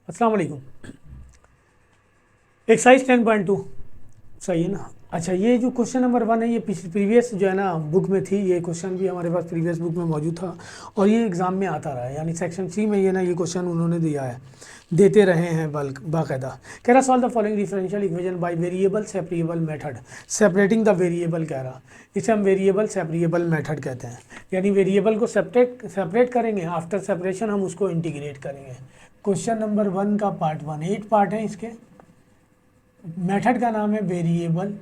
अस्सलाम वालेकुम। एक्सरसाइज 10.2 सही है ना। अच्छा, ये जो क्वेश्चन नंबर 1 है ये प्रीवियस जो है ना बुक में थी। ये क्वेश्चन भी हमारे पास प्रीवियस बुक में मौजूद था और ये एग्ज़ाम में आता रहा है, यानी सेक्शन सी में ये क्वेश्चन उन्होंने दिया है, देते रहे हैं बल्कि बाकायदा। कह रहा solve the following differential equation by variable separable method. Separating the variable कह रहा, इसे हम वेरिएबल सेपरेबल मेथड कहते हैं, यानी वेरिएबल को सेपरेट करेंगे, आफ्टर सेपरेशन हम उसको इंटीग्रेट करेंगे। क्वेश्चन नंबर 1 का पार्ट 1, 8 पार्ट है इसके। मेथड का नाम है वेरिएबल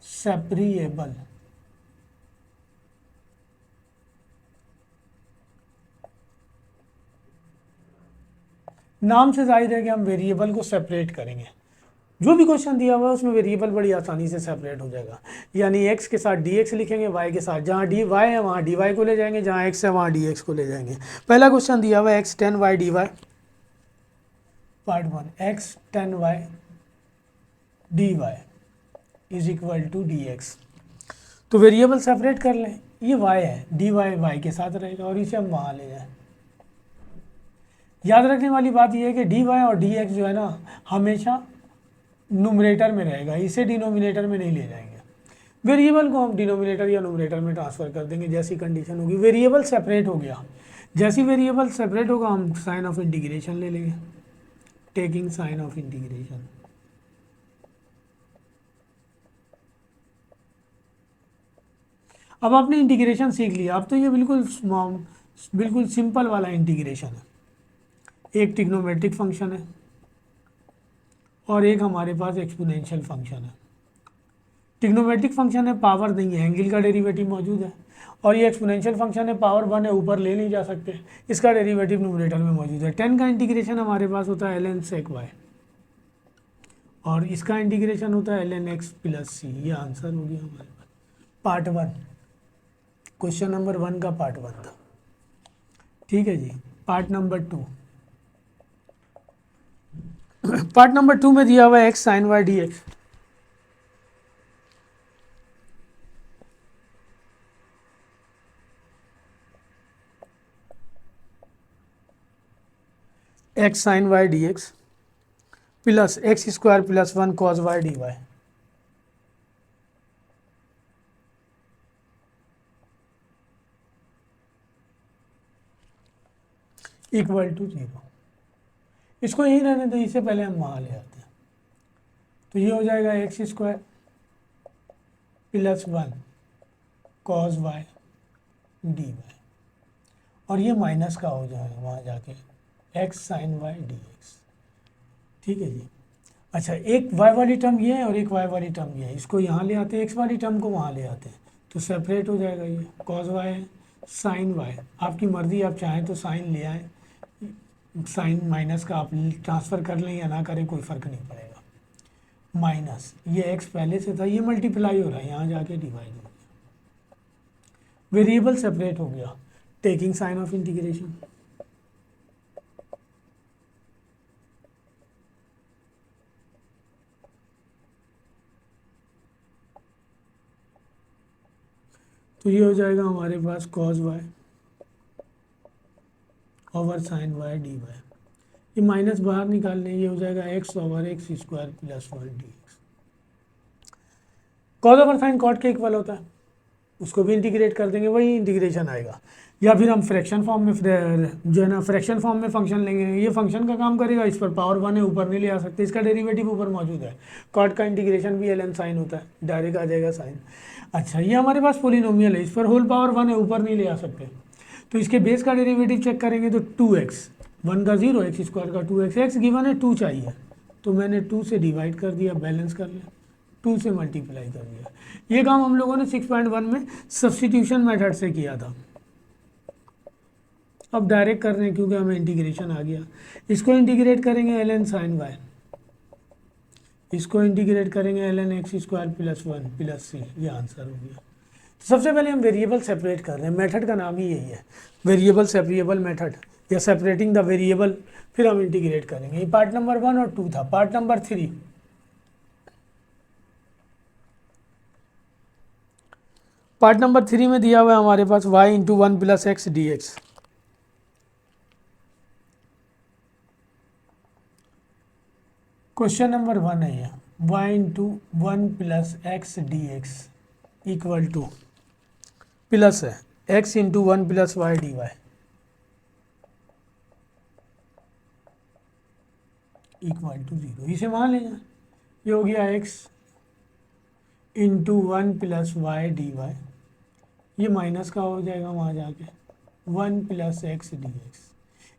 सेपरेबल। नाम से जाहिर है कि हम वेरिएबल को सेपरेट करेंगे। जो भी क्वेश्चन दिया हुआ है उसमें वेरिएबल बड़ी आसानी से सेपरेट हो जाएगा, यानी x के साथ dx लिखेंगे, y के साथ जहाँ dy है वहाँ dy को ले जाएंगे, जहाँ x है वहाँ dx को ले जाएंगे। पहला क्वेश्चन दिया हुआ है x 10y dy, part 1, x 10y dy is equal to dx। तो वेरिएबल सेपरेट कर लें, ये y है, dy y के साथ रहेगा और इसे हम वहाँ ले जाएं। याद रखने वाली बात यह है कि dy और dx जो है ना हमेशा नुमरेटर में रहेगा, इसे डिनोमिनेटर में नहीं ले जाएंगे। वेरिएबल को हम डिनोमिनेटर या नुमरेटर में ट्रांसफ़र कर देंगे जैसी कंडीशन होगी। वेरिएबल सेपरेट हो गया, जैसी वेरिएबल सेपरेट होगा हम साइन ऑफ इंटीग्रेशन ले लेंगे, टेकिंग साइन ऑफ इंटीग्रेशन। अब आपने इंटीग्रेशन सीख लिया, अब तो ये बिल्कुल सिंपल वाला इंटीग्रेशन है। एक ट्रिग्नोमेट्रिक फंक्शन है और एक हमारे पास एक्सपोनेंशियल फंक्शन है। ट्रिग्नोमेट्रिक फंक्शन है, पावर नहीं है, एंगल का डेरिवेटिव मौजूद है, और ये एक्सपोनेंशियल फंक्शन है, पावर 1 है, ऊपर ले नहीं जा सकते, इसका डेरिवेटिव न्यूमरेटर में मौजूद है। 10 का इंटीग्रेशन हमारे पास होता है ln sec y और इसका इंटीग्रेशन होता है ln x प्लस सी। ये आंसर हो गया हमारे पास पार्ट 1, क्वेश्चन नंबर 1 का पार्ट 1 था। ठीक है जी। पार्ट नंबर 2, पार्ट नंबर 2 में दिया हुआ है x sin y dx। x sin y dx plus x square plus 1 cos y dy equal to 0। इसको यही रहने दो, इससे पहले हम वहाँ ले आते हैं। तो ये हो जाएगा x square plus 1 cos y dy और ये माइनस का हो जाएगा वहाँ जाके x sin y dx। ठीक है जी। अच्छा, एक y वाली टर्म ये है और एक y वाली टर्म ये है, इसको यहाँ ले आते हैं, x वाली टर्म को वहाँ ले आते हैं, तो सेपरेट हो जाएगा। ये cos y है, sin y, आपकी मर्ज़ी, आप चाहें तो साइन ले आएँ, साइन माइनस का आप ट्रांसफ़र कर लें या ना करें कोई फ़र्क नहीं पड़ेगा। माइनस ये x पहले से था, ये मल्टीप्लाई हो रहा है, यहाँ जाके डिवाइड हो गया, वेरिएबल सेपरेट हो गया, टेकिंग साइन ऑफ इंटीग्रेशन। तो ये हो जाएगा हमारे पास cos y over sine y dy। ये माइनस बाहर निकाल लें, ये हो जाएगा x over x square plus 1 dx। Cos over sine cot के इक्वल होता है, उसको भी इंटीग्रेट कर देंगे, वही इंटीग्रेशन आएगा। या फिर हम फ्रैक्शन फॉर्म में जो है ना फ्रैक्शन फॉर्म में फंक्शन लेंगे, ये फंक्शन का काम करेगा, इस पर पावर 1 है, ऊपर नहीं ले आ सकते, इसका डेरिवेटिव ऊपर मौजूद है। कॉट का इंटीग्रेशन भी ln साइन होता है, डायरेक्ट आ जाएगा साइन। अच्छा, ये हमारे पास पोलिनोमियल है, इस पर होल पावर 1 है, ऊपर नहीं ले आ सकते, तो इसके बेस का डेरिवेटिव चेक करेंगे तो 2x, 1 का 0, एक्स स्क्वायर का 2x, एक्स गिवन है 2 चाहिए, तो मैंने 2 से डिवाइड कर दिया, बैलेंस कर लिया, 2 से मल्टीप्लाई कर दिया। ये काम हम लोगों ने 6.1 में सब्स्टिट्यूशन मेथड से किया था। अब डायरेक्ट कर रहे हैं क्योंकि हमें इंटीग्रेशन आ गया। इसको इंटीग्रेट करेंगे ln sin y, इसको इंटीग्रेट करेंगे ln x square plus 1 plus सी, ये आंसर हो गया। तो सबसे पहले हम वेरिएबल सेपरेट कर रहे हैं, मेथड का नाम ही यही है, वेरिएबल सेपरेबल मेथड या सेपरेटिंग द वेरिएबल। फिर हम इंटीग्रेट करेंगे। ये पार्ट नंबर 1 और 2 था। पार्ट नंबर 3, पार्ट नंबर 3 में दिया हुआ है हमारे पास y into 1 plus x d x. Question number 1 है ये, y into 1 plus x d x equal to, plus है x into 1 plus y d y equal to 0। इसे वहाँ ले जाए, ये हो गया x into 1 plus y d y, ये माइनस का हो जाएगा वहाँ जाके 1 प्लस एक्स डी एक्स।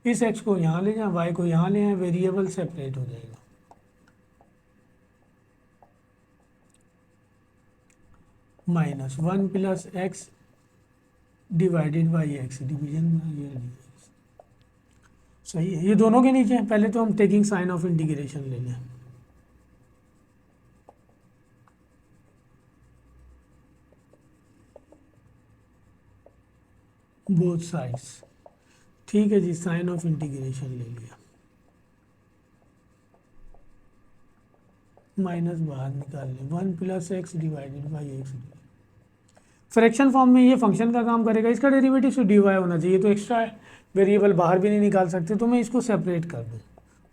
इस x को यहाँ ले जाए, y को यहाँ ले जाए, वेरिएबल सेपरेट हो जाएगा। Minus 1 plus x divided by x, division में आ गया डी एक्स। सही है, ये दोनों के नीचे हैं। पहले तो हम टेकिंग साइन ऑफ इंटीग्रेशन ले लें, बोथ साइड्स। ठीक है जी, साइन ऑफ इंटीग्रेशन ले लिया, माइनस बाहर निकाल लें, 1 plus x divided by x. Fraction form में ये फंक्शन का काम करेगा, इसका डेरिवेटिव से डी वाई होना चाहिए, तो एक्स्ट्रा है, वेरिएबल बाहर भी नहीं निकाल सकते, तो मैं इसको सेपरेट कर दूँ,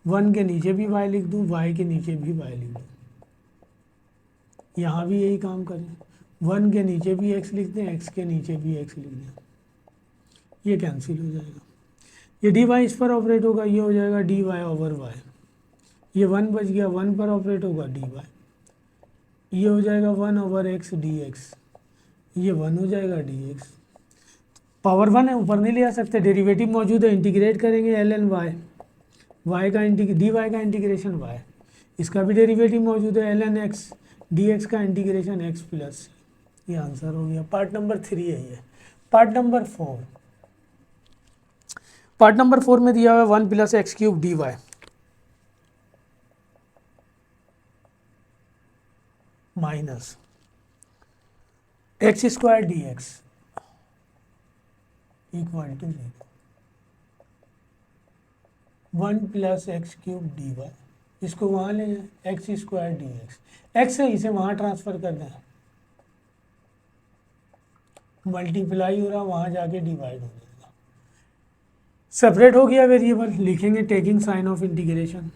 1 के नीचे भी y लिख दूँ, y के नीचे भी y लिख दूँ। यहाँ भी यही काम करें, 1 के नीचे भी x लिख दें, x के नीचे भी x लिख दें, ये कैंसिल हो जाएगा। ये डी वाई इस पर ऑपरेट होगा, ये हो जाएगा डी वाई ओवर वाई, ये 1 बच गया, 1 पर ऑपरेट होगा डी वाई, ये हो जाएगा 1 ओवर एक्स डी एक्स, ये 1 हो जाएगा डी एक्स। पावर 1 है, ऊपर नहीं ले आ सकते, डेरिवेटिव मौजूद है, इंटीग्रेट करेंगे एल एन वाई, वाई का डी वाई का इंटीग्रेशन वाई, इसका भी डेरिवेटिव मौजूद है L N x, d x का इंटीग्रेशन एक्स प्लस। ये आंसर हो गया। पार्ट नंबर 3 है ये। पार्ट नंबर 4, पार्ट नंबर 4 में दिया हुआ है 1 plus x cube d y minus x square d x equal to 0, 1 plus x cube d y, इसको वहाँ ले जाए, x square d x, x है इसे वहाँ ट्रांसफर कर दें, मल्टीप्लाई हो रहा, वहाँ जाके डिवाइड हो जाएगा। सेपरेट हो गया वेरिएबल, लिखेंगे taking sign of integration,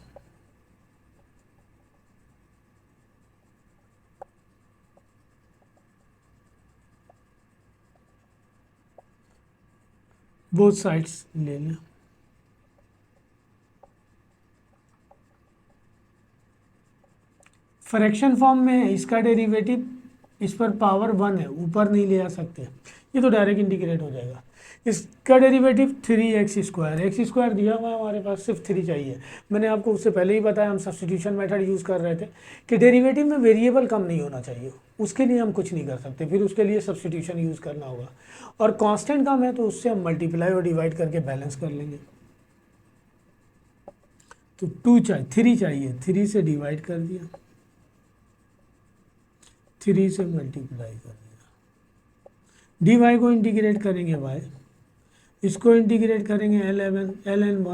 both sides ले लें, फ्रैक्शन फॉर्म में है, इसका डेरिवेटिव इस पर पावर 1 है, ऊपर नहीं ले आ सकते, ये तो डायरेक्ट इंटीग्रेट हो जाएगा। इसका derivative 3x square, x square दिया हुआ है हमारे पास, सिर्फ 3 चाहिए। मैंने आपको उससे पहले ही बताया, हम सब्स्टिट्यूशन मेथड यूज़ कर रहे थे कि डेरिवेटिव में वेरिएबल कम नहीं होना चाहिए, उसके लिए हम कुछ नहीं कर सकते, फिर उसके लिए सब्स्टिट्यूशन यूज़ करना होगा। और कांस्टेंट कम है तो उससे हम मल्टीप्लाई और डिवाइड करके बैलेंस कर लेंगे। तो 2 चाहिए, 3 चाहिए, 3 से डिवाइड कर दिया, 3 से मल्टीप्लाई कर दिया, डी वाई को इंटीग्रेट करेंगे वाई, इसको इंटीग्रेट करेंगे L N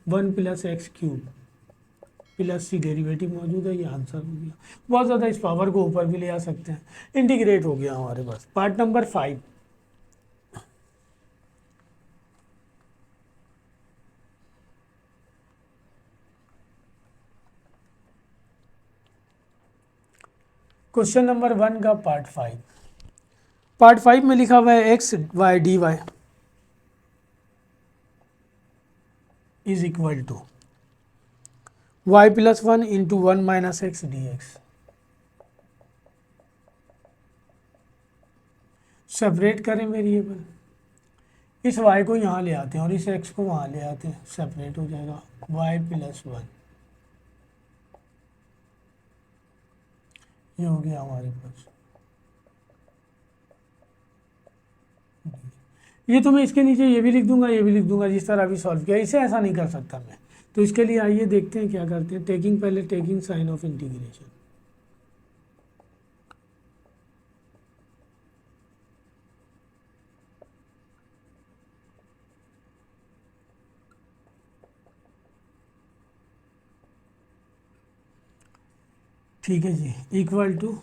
1 plus x cube plus सी, डेरिवेटिव मौजूद है, ये आंसर हो गया। बहुत ज़्यादा, इस पावर को ऊपर भी ले आ सकते हैं, इंटीग्रेट हो गया हमारे पास। पार्ट नंबर 5, क्वेश्चन नंबर 1 का पार्ट 5। पार्ट 5 में लिखा हुआ है x y d y is equal to y plus 1 into 1 minus x d x. Separate करें वेरिएबल, इस y को यहाँ ले आते हैं और इस x को वहाँ ले आते हैं, सेपरेट हो जाएगा y प्लस 1, ये हो गया हमारे पास। ये तो मैं इसके नीचे ये भी लिख दूंगा, ये भी लिख दूंगा, जिस तरह अभी सॉल्व किया, इसे ऐसा नहीं कर सकता मैं। तो इसके लिए आइए देखते हैं क्या करते हैं। पहले टेकिंग साइन ऑफ इंटीग्रेशन, ठीक है जी, इक्वल टू,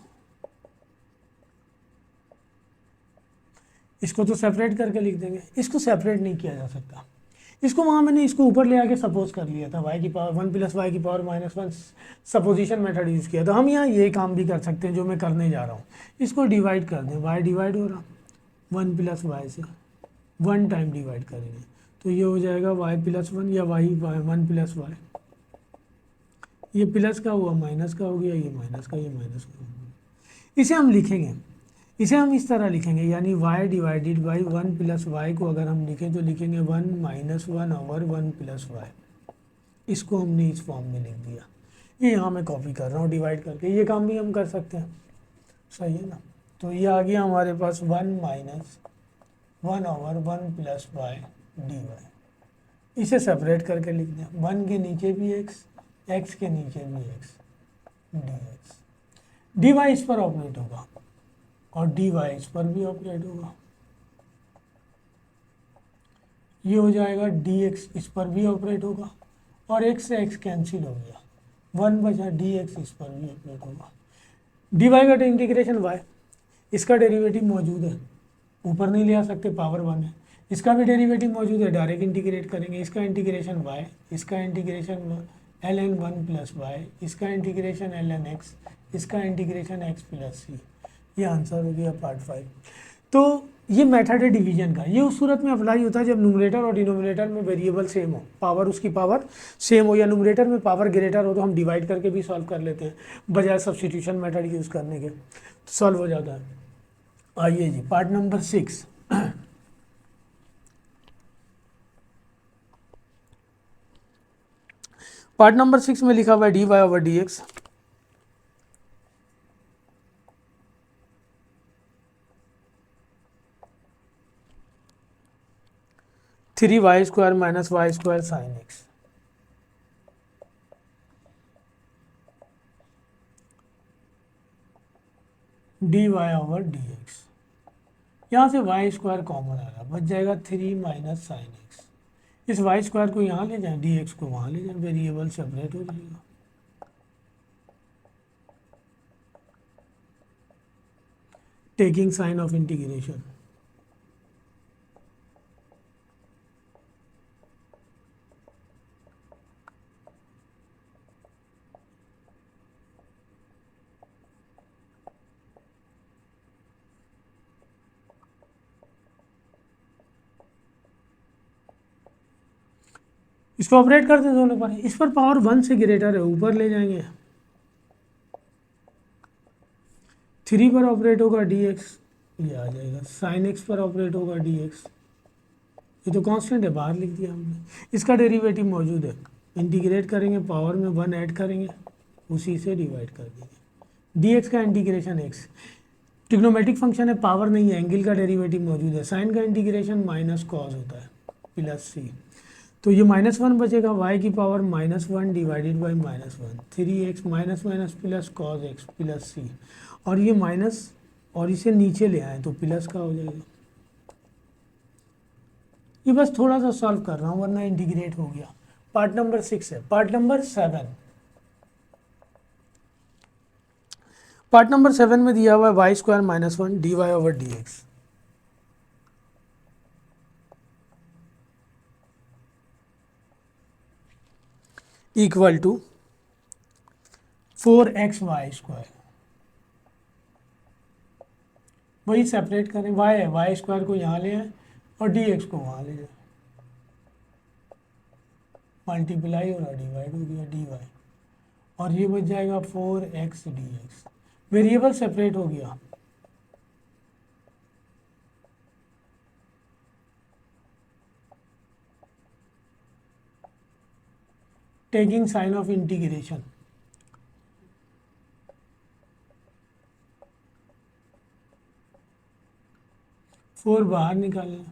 इसको तो सेपरेट करके लिख देंगे, इसको सेपरेट नहीं किया जा सकता, इसको वहाँ मैंने इसको ऊपर ले आके सपोज कर लिया था, y की पावर 1 प्लस वाई की पावर -1 सपोजिशन मेथड यूज़ किया। तो हम यहाँ ये काम भी कर सकते हैं जो मैं करने जा रहा हूँ। इसको डिवाइड कर दें, y डिवाइड हो रहा 1 प्लस वाई से 1 टाइम डिवाइड करेंगे तो ये हो जाएगा y प्लस 1 या y 1 प्लस वाई, ये प्लस का हुआ माइनस का हो गया, ये माइनस का, ये माइनस का हो गया। इसे हम लिखेंगे, इसे हम इस तरह लिखेंगे, यानी y divided by 1 plus y को अगर हम लिखें तो लिखेंगे 1 माइनस 1 ओवर 1 प्लस वाई। इसको हमने इस फॉर्म में लिख दिया। ये यहाँ मैं कॉपी कर रहा हूँ डिवाइड करके, ये काम भी हम कर सकते हैं, सही है ना। तो ये आ गया हमारे पास 1 minus 1 over 1 plus y d y. इसे सेपरेट करके लिख दें, 1 के नीचे भी x के नीचे भी x dx। डी वाई इस पर ऑपरेट होगा और डी वाई इस पर भी ऑपरेट होगा। ये हो जाएगा dx इस पर भी ऑपरेट होगा और x से x कैंसिल हो गया, 1 बचा, dx इस पर भी ऑपरेट होगा। डी वाई का इंटीग्रेशन y, इसका डेरिवेटिव मौजूद है, ऊपर नहीं ले आ सकते, पावर 1 है। इसका भी डेरिवेटिव मौजूद है, डायरेक्ट इंटीग्रेट करेंगे। इसका इंटीग्रेशन y, इसका इंटीग्रेशन ln 1 प्लस वाई, इसका इंटीग्रेशन ln x, इसका इंटीग्रेशन x प्लस सी। ये आंसर हो गया पार्ट 5। तो ये मेथड है डिवीजन का। ये उस सूरत में अप्लाई होता है जब न्यूमरेटर और डिनोमिनेटर में वेरिएबल सेम हो, पावर उसकी पावर सेम हो, या न्यूमरेटर में पावर ग्रेटर हो तो हम डिवाइड करके भी सॉल्व कर लेते हैं बजाय सब्स्टिट्यूशन मेथड यूज़ करने के, तो सॉल्व हो जाता है। आइए जी, पार्ट नंबर 6। पार्ट नंबर 6 में लिखा हुआ है d Y over D x. Three y square minus y square sine x. D Y over D x, यहाँ से वाई स्क्वायर कॉमन आ रहा, बच जाएगा 3 माइनस साइन एक्स। इस वाई स्क्वायर को यहाँ ले जाएं, डी एक्स को वहाँ ले जाएं, वेरिएबल सेपरेट हो जाएगा। टेकिंग साइन ऑफ इंटीग्रेशन, इसको ऑपरेट करते हैं दोनों पर। इस पर पावर 1 से ग्रेटर है, ऊपर ले जाएंगे, 3 पर ऑपरेट होगा डी एक्स, ये आ जाएगा। साइन एक्स पर ऑपरेट होगा डी एक्स, ये तो कांस्टेंट है, बाहर लिख दिया हमने। इसका डेरिवेटिव मौजूद है, इंटीग्रेट करेंगे, पावर में 1 ऐड करेंगे, उसी से डिवाइड कर देंगे। डी एक्स का इंटीग्रेशन एक्स, ट्रिग्नोमेट्रिक फंक्शन है, पावर नहीं है, एंगल का डेरिवेटिव मौजूद है। साइन का इंटीग्रेशन माइनस कॉस होता है प्लस सी, तो ये -1 बचेगा, y की power -1 divided by -1, 3x minus minus plus cos X plus सी, और ये माइनस और इसे नीचे ले आए तो प्लस का हो जाएगा। ये बस थोड़ा सा सॉल्व कर रहा हूँ वरना इंटीग्रेट हो गया। पार्ट नंबर 6 है। पार्ट नंबर 7, पार्ट नंबर 7 में दिया हुआ है y square -1 d Y over D x equal to 4x y square. वही सेपरेट करें, y है, वाई स्क्वायर को यहाँ ले आए और dx को वहाँ ले जाए, मल्टीप्लाई और डिवाइड हो गया dy, और ये बच जाएगा 4x dx। वेरिएबल सेपरेट हो गया, taking sign of integration, four बाहर निकालना,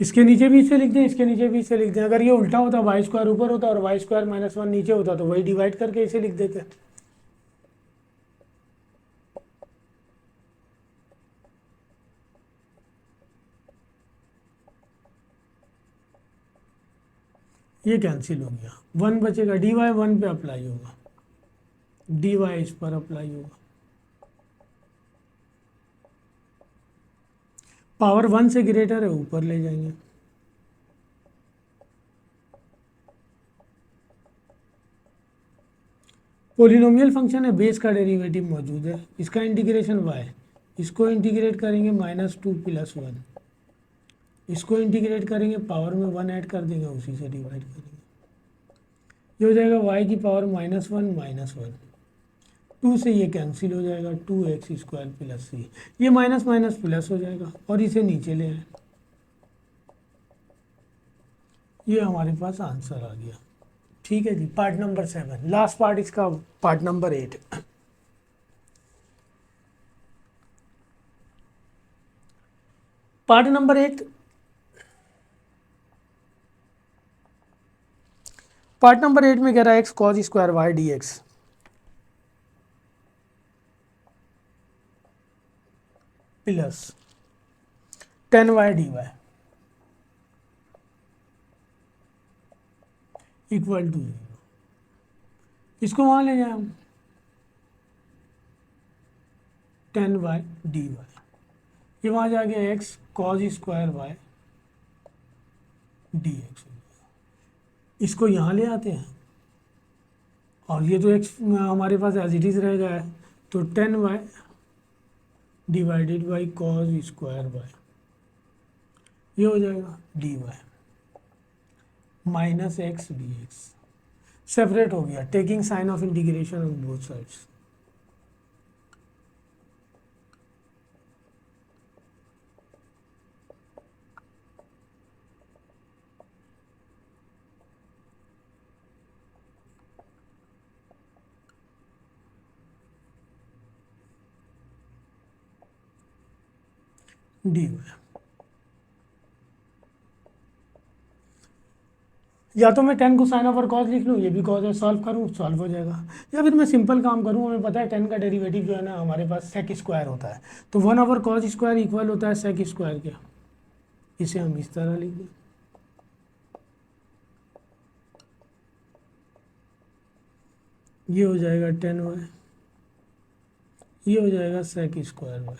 इसके नीचे भी इसे लिख दें, इसके नीचे भी इसे लिख दें। अगर ये उल्टा होता, वाई स्क्वायर ऊपर होता और वाई स्क्वायर -1 नीचे होता तो वही डिवाइड करके इसे लिख देते। ये कैंसिल हो गया, 1 बचेगा, डी वाई 1 पे अप्लाई होगा, डी वाई इस पर अप्लाई होगा, पावर 1 से ग्रेटर है, ऊपर ले जाएंगे, पोलिनोमियल फंक्शन है, बेस का डेरिवेटिव मौजूद है, इसका इंटीग्रेशन y, इसको इंटीग्रेट करेंगे -2 + 1, इसको इंटीग्रेट करेंगे पावर में 1 ऐड कर देंगे, उसी से डिवाइड करेंगे, ये हो जाएगा y की पावर -1 2 से ये कैंसिल हो जाएगा, 2x² + c, ये माइनस माइनस प्लस हो जाएगा और इसे नीचे ले आए, ये हमारे पास आंसर आ गया। ठीक है जी, पार्ट नंबर 7, लास्ट पार्ट इसका part number 8। Part number 8, part number 8 में कह रहा है x cos² y dx plus 10y dy equal to 0। इसको वहाँ ले जाए हम, 10y dy, ये वहाँ जाके x cos² y dx, इसको यहाँ ले आते हैं और ये तो x हमारे पास एज इट इज़ रहेगा है, तो 10y divided by cos² y, ये हो जाएगा dy -x dx, सेपरेट हो गया, taking sign of integration on both sides. dy, या तो मैं 10 को साइन ओवर कॉस लिख लूँ, ये भी कॉस है, सॉल्व करूँ, सॉल्व हो जाएगा, या फिर मैं सिंपल काम करूँ, हमें पता है 10 का डेरिवेटिव जो है ना हमारे पास sec² होता है, तो 1/cos² इक्वल होता है sec² के, इसे हम इस तरह लिख दें, ये हो जाएगा 10y, ये हो जाएगा sec²y।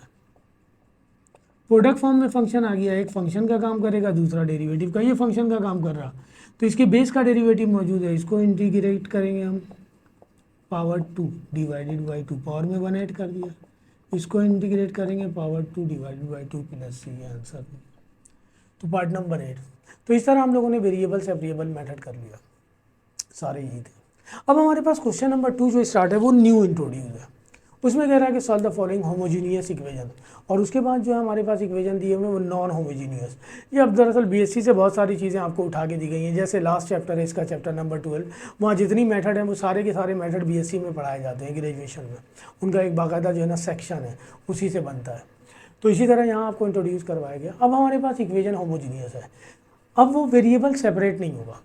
प्रोडक्ट फॉर्म में फंक्शन आ गया, एक फंक्शन का काम करेगा, दूसरा डेरिवेटिव का, ये फंक्शन का काम कर रहा, तो इसके बेस का डेरिवेटिव मौजूद है, इसको इंटीग्रेट करेंगे हम पावर 2 डिवाइडेड बाई 2, पावर में 1 ऐड कर दिया, इसको इंटीग्रेट करेंगे पावर 2 डिवाइडेड बाई 2 + c, ये आंसर। तो पार्ट नंबर 8, तो इस तरह हम लोगों ने वेरिएबल से वेरिएबल मेथड कर लिया, सारे यही थे। अब हमारे पास क्वेश्चन नंबर 2 जो स्टार्ट है वो न्यू इंट्रोड्यूस है, उसमें कह रहा है कि solve the following homogeneous equation, और उसके बाद जो है हमारे पास इक्वेशन दिए हुए वो नॉन होमोजीनियस। ये अब दरअसल बीएससी से बहुत सारी चीज़ें आपको उठा के दी गई हैं, जैसे लास्ट चैप्टर है इसका, चैप्टर नंबर 12, वहाँ जितनी मेथड है वो सारे के सारे मेथड बीएससी में पढ़ाए जाते हैं ग्रेजुएशन में, उनका एक बाकायदा जो है ना सेक्शन है, उसी से बनता है। तो इसी तरह यहाँ आपको इंट्रोड्यूस करवाया गया। अब हमारे पास इक्वेशन होमोजीनियस है, अब वो वेरिएबल सेपरेट नहीं होगा,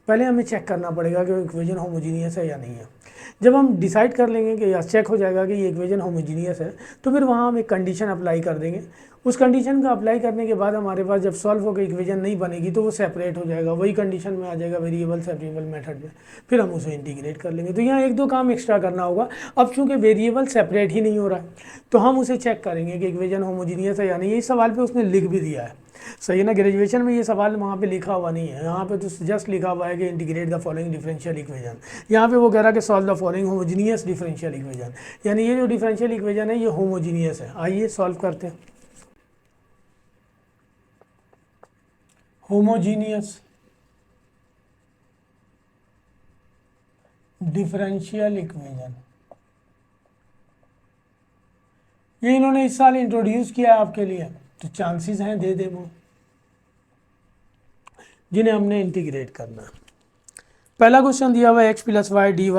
पहले हमें चेक करना पड़ेगा कि इक्वेशन होमोजीनियस है या नहीं है। जब हम डिसाइड कर लेंगे कि या चेक हो जाएगा कि ये इक्वेशन होमोजीनियस है, तो फिर वहाँ हम एक कंडीशन अप्लाई कर देंगे, उस कंडीशन का अप्लाई करने के बाद हमारे पास जब सॉल्व होकर इक्वेशन नहीं बनेगी तो वो सेपरेट हो जाएगा, वही कंडीशन में आ जाएगा वेरिएबल सेपरेबल मेथड में, फिर हम उसे इंटीग्रेट कर लेंगे। तो यहाँ एक दो काम एक्स्ट्रा करना होगा। अब चूँकि वेरिएबल सेपरेट ही नहीं हो रहा है तो हम उसे चेक करेंगे कि इक्वेशन होमोजीनियस है या नहीं। इस सवाल पर उसने लिख भी दिया है, सही है ना, ग्रेजुएशन में ये सवाल वहाँ पे लिखा हुआ नहीं है, यहाँ पे तो जस्ट लिखा हुआ है कि integrate the following differential equation. यहाँ पे वो कह रहा है कि solve the following homogeneous differential equation, यानी ये जो डिफरेंशियल इक्वेशन है ये होमोजीनियस है। आइए सॉल्व करते हैं। होमोजीनियस डिफरेंशियल इक्वेशन, ये इन्होंने इस साल इंट्रोड्यूस किया है आपके लिए, तो चांसेस हैं दे दे वो, जिन्हें हमने इंटीग्रेट करना है। पहला क्वेश्चन दिया हुआ है x + y dy,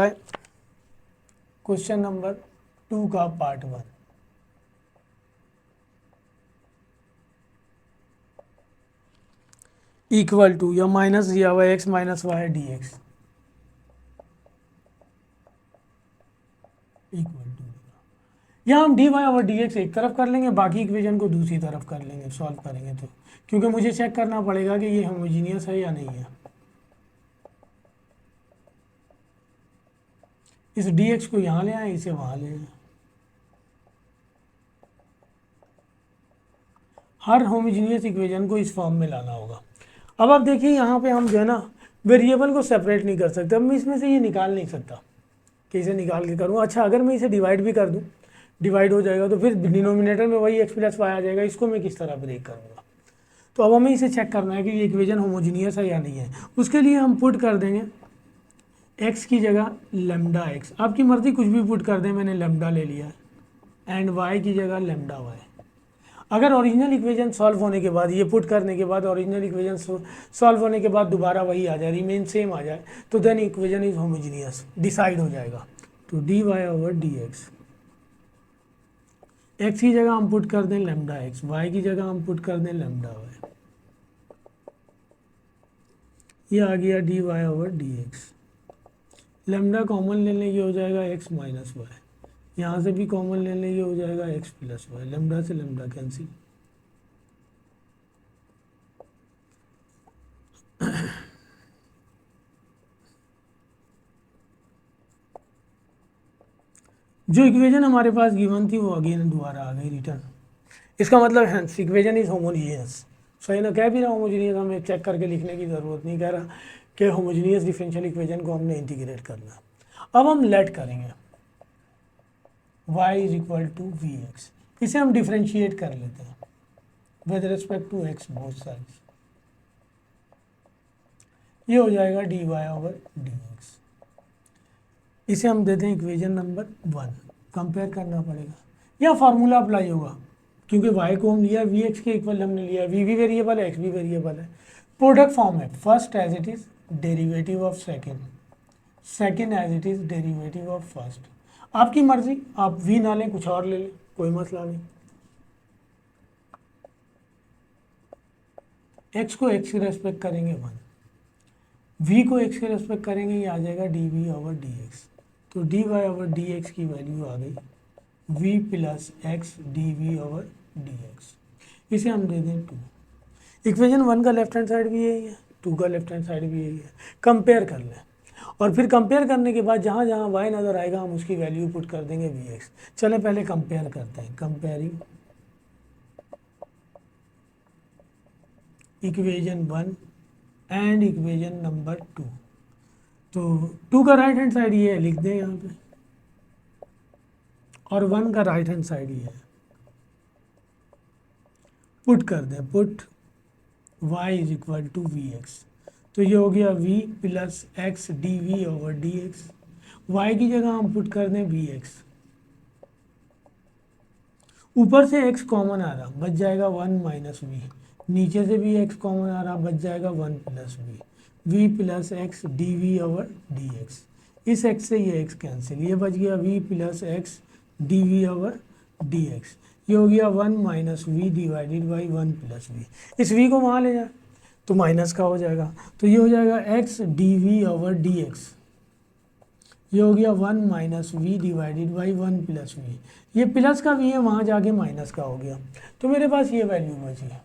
question number 2 का पार्ट 1। इक्वल टू या माइनस दिया हुआ है x - y dx equal to, यहाँ हम dy/dx एक तरफ कर लेंगे, बाकी इक्वेशन को दूसरी तरफ कर लेंगे, सॉल्व करेंगे तो, क्योंकि मुझे चेक करना पड़ेगा कि ये होमोजीनियस है या नहीं है। इस dx को यहाँ ले आए, इसे वहाँ ले आए, हर होमोजीनियस इक्वेशन को इस फॉर्म में लाना होगा। अब आप देखिए यहाँ पे हम जो है ना वेरिएबल को सेपरेट नहीं कर सकते, अब मैं इसमें से ये निकाल नहीं सकता कि इसे निकाल के करूँ। अच्छा, अगर मैं इसे डिवाइड भी कर दूँ, डिवाइड हो जाएगा तो फिर डिनोमिनेटर में वही x प्लस वाई आ जाएगा। इसको मैं किस तरह ब्रेक करूँगा? तो अब हमें इसे चेक करना है कि ये इक्वेशन होमोजीनियस है या नहीं है। उसके लिए हम पुट कर देंगे x की जगह लेमडा x, आपकी मर्ज़ी कुछ भी पुट कर दें, मैंने लेमडा ले लिया, एंड y की जगह लेमडा y। अगर ओरिजिनल इक्वेशन सॉल्व होने के बाद, ये पुट करने के बाद ओरिजिनल इक्वेशन सॉल्व होने के बाद दोबारा वही आ जाए, रिमेन सेम आ जाए, तो then equation is homogeneous, decide हो जाएगा। तो D Y over D x, x की जगह हम पुट कर दें लेमडा एक्स, वाई की जगह हम पुट कर दें लेमडा वाई, ये आ गया d Y over D x. Lambda common ले लेंगे हो जाएगा एक्स माइनस वाई, यहाँ से भी कॉमन ले लेंगे हो जाएगा एक्स प्लस वाई, लेमडा से लेमडा कैंसिल। जो इक्वेशन हमारे पास गिवन थी वो अगेन दोबारा आ गई रिटर्न। इसका मतलब है इक्वेशन इज होमोजीनियस। सही ना, कह भी रहा होमोजीनियस, हमें चेक करके लिखने की ज़रूरत नहीं, कह रहा कि होमोजीनियस डिफरेंशियल इक्वेशन को हमने इंटीग्रेट करना है। अब हम लेट करेंगे y is equal to v x, इसे हम डिफ्रेंशिएट कर लेते हैं with respect to x both sides, ये हो जाएगा d Y over D x. इसे हम देते हैं इक्वेशन नंबर 1, कंपेयर करना पड़ेगा या फार्मूला अप्लाई होगा, क्योंकि y को हम लिया वी एक्स के इक्वल हमने लिया, v भी वेरिएबल है, x भी वेरिएबल है। प्रोडक्ट फॉर्म है, first as it is derivative of second, second as it is derivative of first. आपकी मर्जी, आप v ना लें कुछ और ले लें, कोई मसला नहीं। x को x के रेस्पेक्ट करेंगे 1, v को x के रेस्पेक्ट करेंगे, ये आ जाएगा D we over D x. तो D Y over D X की वैल्यू आ गई v plus x D we over D x. इसे हम दे दें 2। इक्वेशन 1 का लेफ्ट हैंड साइड भी यही है, 2 का लेफ्ट हैंड साइड भी यही है। कंपेयर कर लें और फिर कंपेयर करने के बाद जहाँ जहाँ y नज़र आएगा हम उसकी वैल्यू पुट कर देंगे वी एक्स। चलें पहले कंपेयर करते हैं, comparing equation 1 and equation number 2। तो 2 का राइट हैंड साइड ये है, लिख दें यहाँ पे, और 1 का राइट हैंड साइड ये है, पुट कर दें, put y is equal to v x. तो ये हो गया v plus x D we over D x. Y की जगह हम पुट कर दें वी एक्स, ऊपर से x कॉमन आ रहा, बच जाएगा 1 माइनस वी, नीचे से भी x कॉमन आ रहा, बच जाएगा 1 plus v, v plus x D we over D x. इस x से ये x कैंसिल, ये बच गया v plus x D we over D x. ये हो गया 1 minus v divided by 1 plus v. इस v को वहाँ ले जाए तो माइनस का हो जाएगा, तो ये हो जाएगा x d we over D x. ये हो गया 1 minus v divided by 1 plus v. ये प्लस का v है, वहाँ जाके माइनस का हो गया, तो मेरे पास ये वैल्यू बची है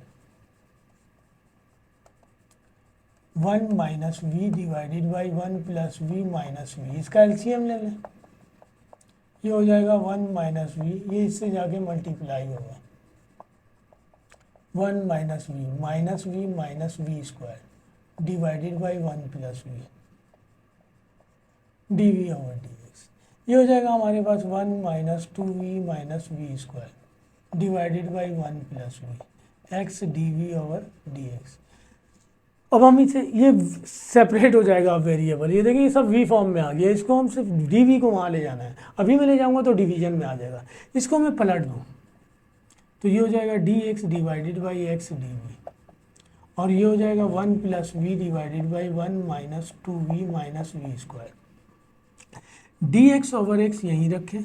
1 minus v divided by 1 plus v minus v. इसका एलसीएम ले लें, ये हो जाएगा 1 माइनस वी, ये इससे जाके मल्टीप्लाई होगा 1 minus v minus v square divided by 1 plus v d we over D x. ये हो जाएगा हमारे पास 1 minus 2v minus v square divided by 1 plus v x D we over D x. अब हम इसे, ये सेपरेट हो जाएगा अब वेरिएबल, ये देखिए ये सब वी फॉर्म में आ गया, इसको हम सिर्फ डी वी को वहाँ ले जाना है। अभी मैं ले जाऊँगा तो डिवीजन में आ जाएगा, इसको मैं पलट दूँ तो ये हो जाएगा d x divided by x D v, और ये हो जाएगा 1 plus v divided by 1 minus 2v minus v square. D x over x यहीं रखें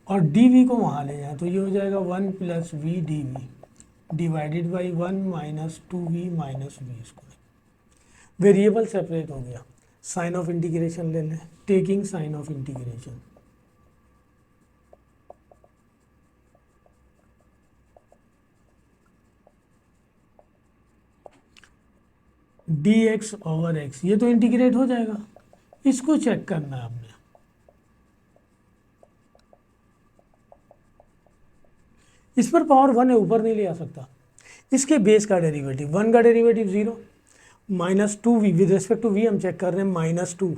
और डी वी को वहाँ ले जाएं, तो ये हो जाएगा 1 plus v d v divided by 1 minus 2v minus v square. Variable separate हो गया। साइन ऑफ इंटीग्रेशन ले लें, taking sign of integration, d x over x, ये तो इंटीग्रेट हो जाएगा, इसको चेक करना है हमने। इस पर पावर 1 है, ऊपर नहीं ले आ सकता। इसके बेस का डेरिवेटिव 1 का derivative 0, minus 2v with respect to v हम चेक कर रहे हैं -2,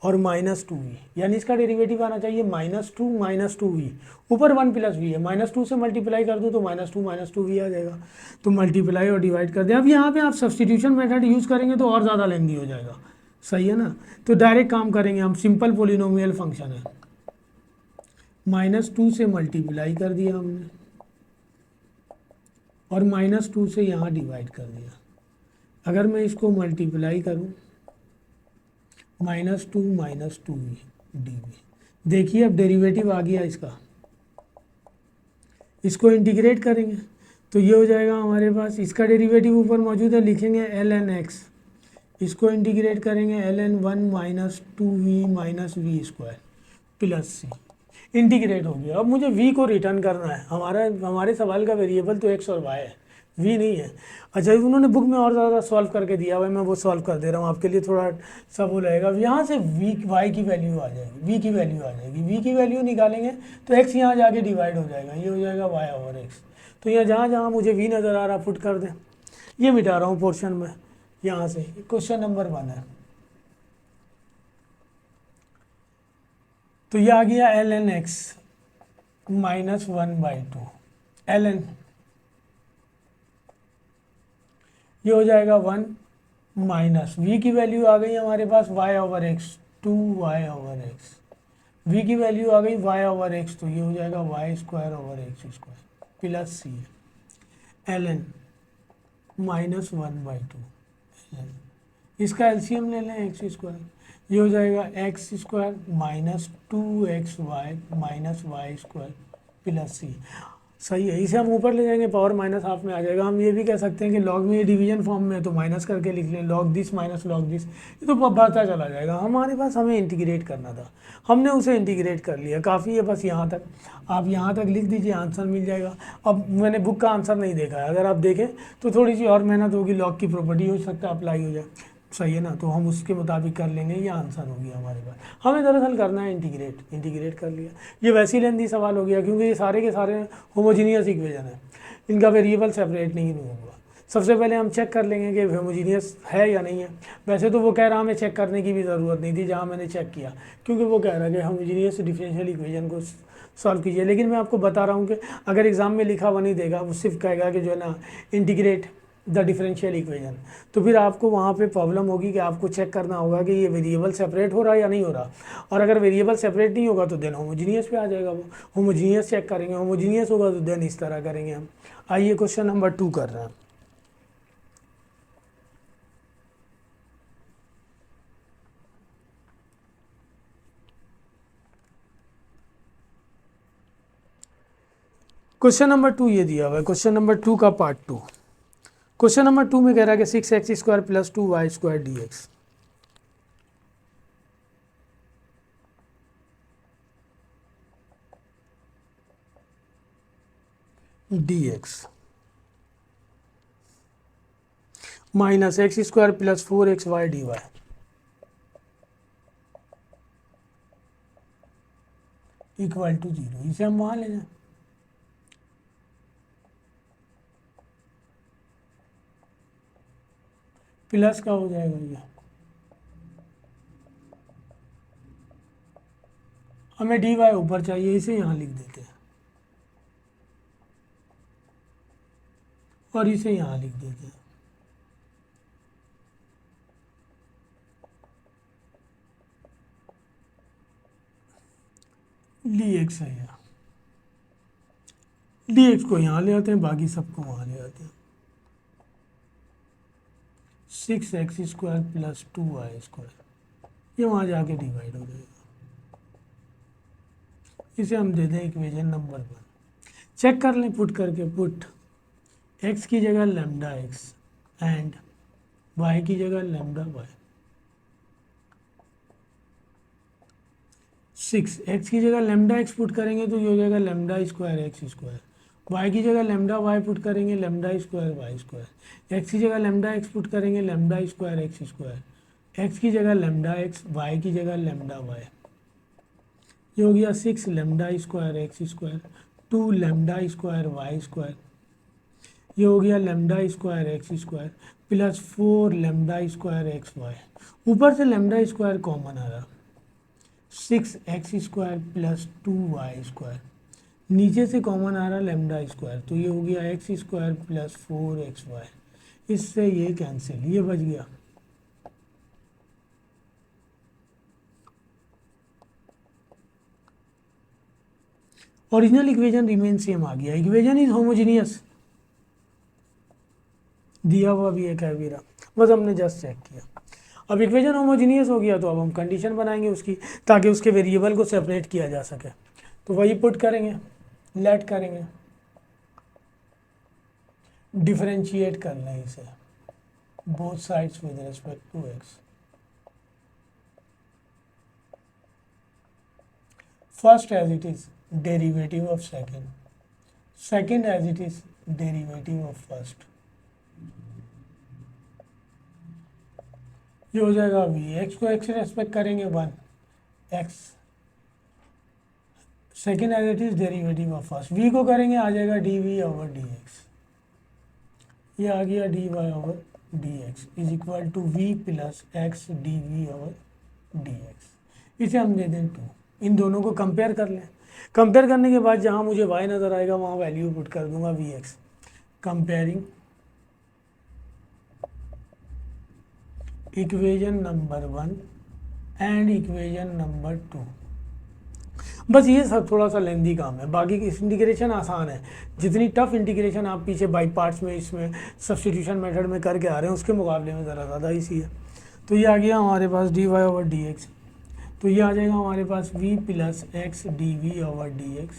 और -2v, यानी इसका डेरिवेटिव आना चाहिए -2 ऊपर 1 + v है, -2 से मल्टीप्लाई कर दूँ तो -2 आ जाएगा, तो मल्टीप्लाई और डिवाइड कर दें। अब यहाँ पे आप सब्सटीट्यूशन मेथड यूज़ करेंगे तो और ज़्यादा लेंदी हो जाएगा, सही है ना। तो डायरेक्ट काम करेंगे हम, सिंपल पोलिनोमियल फंक्शन है, -2 से मल्टीप्लाई कर दिया हमने और -2 से यहाँ डिवाइड कर दिया। अगर मैं इसको मल्टीप्लाई करूँ -2 dv, देखिए अब डेरिवेटिव आ गया इसका, इसको इंटीग्रेट करेंगे तो ये हो जाएगा हमारे पास, इसका डेरिवेटिव ऊपर मौजूद है, लिखेंगे ln x, इसको इंटीग्रेट करेंगे ln 1 -2v - v² plus c, integrate हो गया। अब मुझे v को रिटर्न करना है, हमारे सवाल का वेरिएबल तो x और y है, v नहीं है। अच्छा, उन्होंने बुक में और ज़्यादा सॉल्व करके दिया हुआ है, मैं वो सॉल्व कर दे रहा हूँ आपके लिए, थोड़ा सा वो रहेगा। यहाँ से y की वैल्यू आ जाएगी, v की वैल्यू आ जाएगी, v की वैल्यू निकालेंगे तो x यहाँ जाके डिवाइड हो जाएगा, ये हो जाएगा y/x। तो यहाँ जहाँ जहाँ मुझे v नज़र आ रहा पुट कर दें, ये मिटा रहा हूँ पोर्शन में यहाँ से। क्वेश्चन नंबर 1 है, तो ये आ गया ln x -1/2 ln, ये हो जाएगा 1 माइनस v की वैल्यू आ गई हमारे पास y/x, 2y/x, v की वैल्यू आ गई y/x, तो ये हो जाएगा y² प्लस c ln -1/2 इसका एलसीएम ले लें x², ये हो जाएगा x² - 2xy - y² plus c, सही है। इसे हम ऊपर ले जाएंगे पावर -½ में आ जाएगा। हम ये भी कह सकते हैं कि लॉग में ये डिवीजन फॉर्म में है तो माइनस करके लिख लें, log this minus log this, ये तो बढ़ता चला जाएगा। हमारे पास हमें इंटीग्रेट करना था, हमने उसे इंटीग्रेट कर लिया, काफ़ी है बस यहाँ तक। आप यहाँ तक लिख दीजिए, आंसर मिल जाएगा। अब मैंने बुक का आंसर नहीं देखा है, अगर आप देखें तो थोड़ी सी और मेहनत होगी, लॉग की प्रॉपर्टी हो सकता है अप्लाई हो जाए, सही है ना, तो हम उसके मुताबिक कर लेंगे, ये आंसर हो गया हमारे पास। हमें दरअसल करना है इंटीग्रेट कर लिया। ये वैसे ही लेंदी सवाल हो गया क्योंकि ये सारे के सारे होमोजीनियस इक्वेशन है, इनका वेरिएबल सेपरेट नहीं होगा। सबसे पहले हम चेक कर लेंगे कि होमोजीनियस है या नहीं है। वैसे तो वो कह रहा हमें चेक करने की भी ज़रूरत नहीं थी जहाँ मैंने चेक किया, क्योंकि वो कह रहा है कि होमोजीनियस डिफरेंशियल इक्वेशन को सॉल्व कीजिए। लेकिन मैं आपको बता रहा हूँ कि अगर एग्ज़ाम में लिखा हुआ नहीं देगा, वो सिर्फ कहेगा कि जो है ना इंटीग्रेट द डिफरेंशियल इक्वेशन, तो फिर आपको वहाँ पे प्रॉब्लम होगी कि आपको चेक करना होगा कि ये वेरिएबल सेपरेट हो रहा है या नहीं हो रहा। और अगर वेरिएबल सेपरेट नहीं होगा तो देन होमोजीनियस पे आ जाएगा, वो होमोजीनियस चेक करेंगे, होमोजीनियस होगा तो देन इस तरह करेंगे हम। आइए क्वेश्चन नंबर 2 कर रहे हैं। क्वेश्चन नंबर 2 ये दिया हुआ है, क्वेश्चन नंबर 2 का पार्ट 2। क्वेश्चन नंबर 2 में कह रहा है कि 6x² + 2y² dx, minus x² + 4xy dy, equal to 0। इसे हम वहाँ ले जाएं, प्लस का हो जाएगा ये, हमें dy ऊपर चाहिए, इसे यहाँ लिख देते हैं और इसे यहाँ लिख देते हैं। dx है यहाँ, dx को यहाँ ले आते हैं, बाकी सबको वहाँ ले आते हैं। 6x² + 2y², ये वहाँ जाके डिवाइड हो जाएगा। इसे हम दे दें इक्वेशन नंबर 1। चेक कर लें पुट करके, पुट x की जगह λx एंड y की जगह λy। 6x की जगह λx पुट करेंगे तो ये हो जाएगा λ² y की जगह λy पुट करेंगे λ² x की जगह λx पुट करेंगे λ² x की जगह λx, y की जगह λy। ये हो गया 6 λ² 2 λ² ये हो गया λ² प्लस 4 λ² ऊपर से λ² कॉमन आ रहा, 6x² प्लस 2y², नीचे से कॉमन आ रहा λ², तो ये हो गया x² प्लस 4xy, इससे ये कैंसिल, ये बच गया। ओरिजिनल इक्वेशन रिमेन सेम आ गया, इक्वेशन इज होमोजीनियस, दिया हुआ भी है कैविरा, बस हमने जस्ट चेक किया। अब इक्वेशन होमोजीनियस हो गया तो अब हम कंडीशन बनाएंगे उसकी, ताकि उसके वेरिएबल को सेपरेट किया जा सके। तो वही पुट करेंगे, लेट करेंगे, डिफरेंशिएट कर लें इसे both sides with respect to x। First as it is derivative of second, second as it is derivative of first, ये हो जाएगा v, x को x से रेस्पेक्ट करेंगे 1 x, second as it is derivative of first, v को करेंगे आ जाएगा dv/dx, ये आ गया dy/dx is equal to v plus x dv/dx, इसे हम दे दें 2। इन दोनों को कंपेयर कर लें, कंपेयर करने के बाद जहाँ मुझे y नज़र आएगा वहाँ वैल्यू पुट कर दूंगा vx, comparing equation number 1 and equation number 2। बस ये सब थोड़ा सा लेंदी काम है, बाकी की इंटीग्रेशन आसान है। जितनी टफ इंटीग्रेशन आप पीछे बाई पार्ट्स में इसमें सब्स्टिट्यूशन मेथड में करके आ रहे हैं उसके मुकाबले में ज़रा ज़्यादा इसी है। तो ये आ गया हमारे पास dy/dx, तो ये आ जाएगा हमारे पास v प्लस x dv/dx,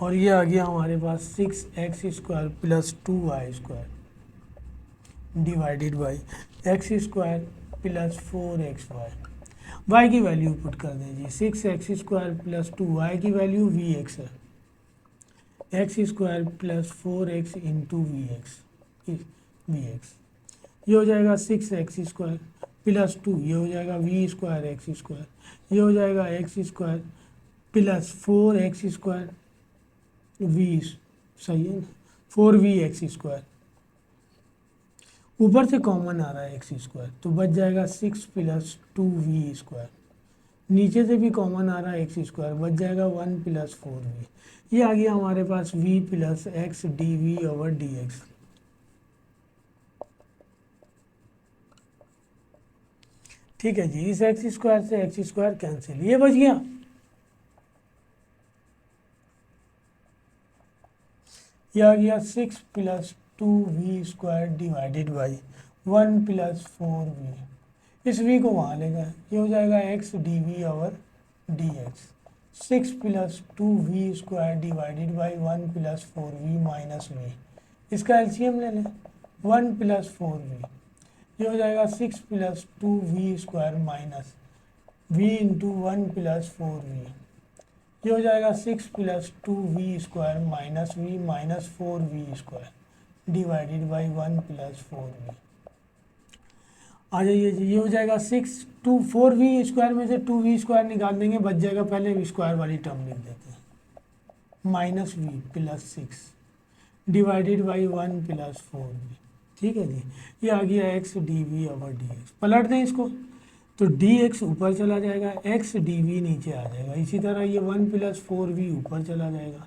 और ये आ गया हमारे पास 6x² plus 2y² divided by x² plus 4xy, y की वैल्यू पुट कर दें जी, 6x² प्लस 2y की वैल्यू vx है, x² plus 4x into vx, ये हो जाएगा 6x² प्लस 2, ये हो जाएगा v²x², ये हो जाएगा x² प्लस 4x² v, सही है ना, 4vx², ऊपर से कॉमन आ रहा है x², तो बच जाएगा 6 प्लस 2v², नीचे से भी कॉमन आ रहा है x², बच जाएगा 1 प्लस 4v, ये आ गया हमारे पास v प्लस x dv/dx। ठीक है जी, इस x² से x² कैंसिल, ये बच गया। ये आ गया 6 plus 2v² divided by 1 plus 4v, इस v को वहाँ ले जाए, ये हो जाएगा x dv/dx, 6 plus 2v² divided by 1 plus 4v minus v, इसका एलसीएम ले लें 1 प्लस 4v, ये हो जाएगा 6 plus 2v² minus v into 1 plus 4v, ये हो जाएगा 6 plus 2v² minus v minus 4v² divided by 1 plus 4v। आ जाइए जी, ये हो जाएगा 4v² में से 2v² निकाल देंगे, बच जाएगा, पहले v² वाली टर्म लिख देते हैं, minus v plus 6 divided by 1 plus 4v। ठीक है जी, ये आ गया x dv/dx, पलट दें इसको तो dx ऊपर चला जाएगा, x dv नीचे आ जाएगा, इसी तरह ये 1 प्लस 4v ऊपर चला जाएगा,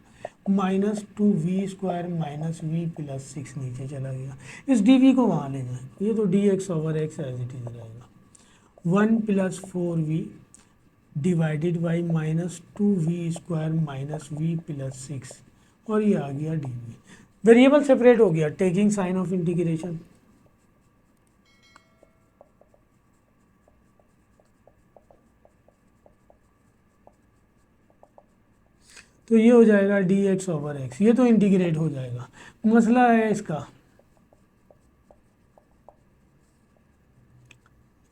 minus 2v² minus v plus 6 नीचे चला गया, इस dv को वहाँ ले जाए, ये तो dx/x एज इट इज रहेगा, 1 plus 4v divided by minus 2v² minus v plus 6, और ये आ गया dv। वेरिएबल सेपरेट हो गया, टेकिंग साइन ऑफ इंटीग्रेशन। तो ये हो जाएगा dx/x, ये तो इंटीग्रेट हो जाएगा। मसला है इसका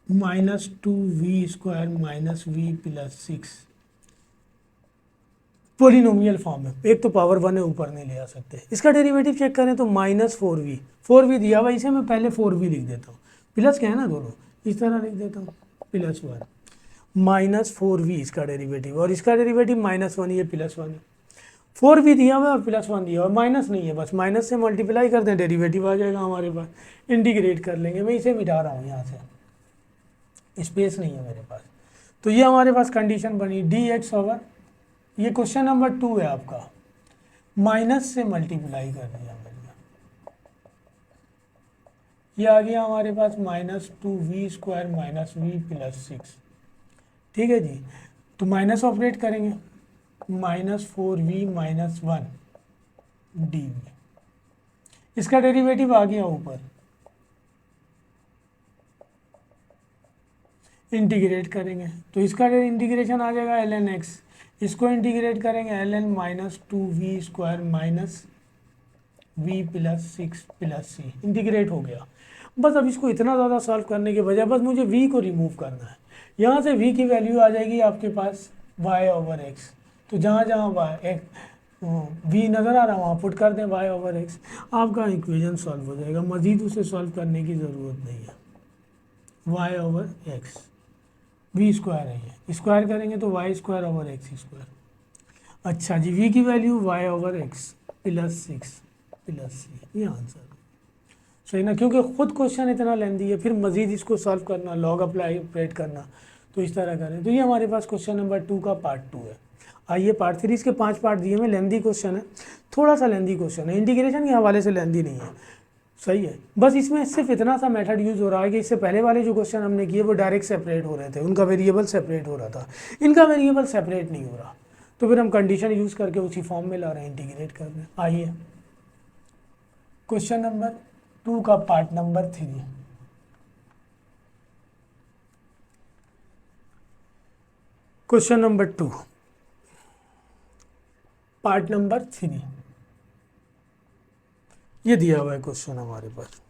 minus 2v² minus v plus 6 polynomial form है, एक तो पावर 1 है, ऊपर नहीं ले आ सकते। इसका डेरिवेटिव चेक करें तो माइनस 4v दिया हुआ, इसे मैं पहले 4v लिख देता हूँ, प्लस क्या है ना दोनों, इस तरह लिख देता हूँ, प्लस 1 माइनस 4v इसका डेरिवेटिव, और इसका डेरिवेटिव माइनस 1, ये प्लस 1 है। 4v दिया हुआ और प्लस 1 दिया हुआ, माइनस नहीं है, बस माइनस से मल्टीप्लाई कर दें, डेरिवेटिव आ जाएगा हमारे पास, इंटीग्रेट कर लेंगे। मैं इसे मिटा रहा हूँ यहाँ से, स्पेस नहीं है मेरे पास, तो ये हमारे पास कंडीशन बनी डी एक्स ओवर, ये क्वेश्चन नंबर 2 है आपका, माइनस से मल्टीप्लाई कर दिया मैंने, ये आ गया हमारे पास -2v² माइनस वी प्लस 6। ठीक है जी, तो माइनस ऑपरेट करेंगे, -4v माइनस 1 डी, इसका डेरिवेटिव आ गया ऊपर, इंटीग्रेट करेंगे तो इसका इंटीग्रेशन आ जाएगा ln x, इसको इंटीग्रेट करेंगे ln -2v² minus v plus 6 plus सी, इंटीग्रेट हो गया। बस अब इसको इतना ज़्यादा सॉल्व करने के बजाय बस मुझे v को रिमूव करना है। यहाँ से v की वैल्यू आ जाएगी आपके पास y/x, तो जहाँ जहाँ v नज़र आ रहा है वहाँ पुट कर दें y/x, आपका इक्वेशन सॉल्व हो जाएगा, मज़ीद उसे सॉल्व करने की ज़रूरत नहीं है। y/x v² है, ये स्क्वायर करेंगे तो y²/x²। अच्छा जी, v की वैल्यू y/x प्लस 6 प्लस सी, ये आंसर सही ना, क्योंकि खुद क्वेश्चन इतना लेंदी है, फिर मज़ीद इसको सॉल्व करना, लॉग अप्लाई ऑपरेट करना, तो इस तरह करें। तो ये हमारे पास क्वेश्चन नंबर 2 का पार्ट 2 है। आइए पार्ट 3 के 5 पार्ट दिए में लेंदी क्वेश्चन है, थोड़ा सा लेंदी क्वेश्चन है, इंटीग्रेशन के हवाले से लेंदी नहीं है, सही है। बस इसमें सिर्फ इतना सा मेथड यूज़ हो रहा है कि इससे पहले वाले जो क्वेश्चन हमने किए वो डायरेक्ट सेपरेट हो रहे थे, उनका वेरिएबल सेपरेट हो रहा था, इनका वेरिएबल सेपरेट नहीं हो रहा, तो फिर हम कंडीशन यूज़ करके उसी फॉर्म में ला रहे हैं, इंटीग्रेट कर रहे हैं। आइए क्वेश्चन नंबर 2 का part number 3, question number 2 part number 3, ये दिया हुआ है क्वेश्चन हमारे पास।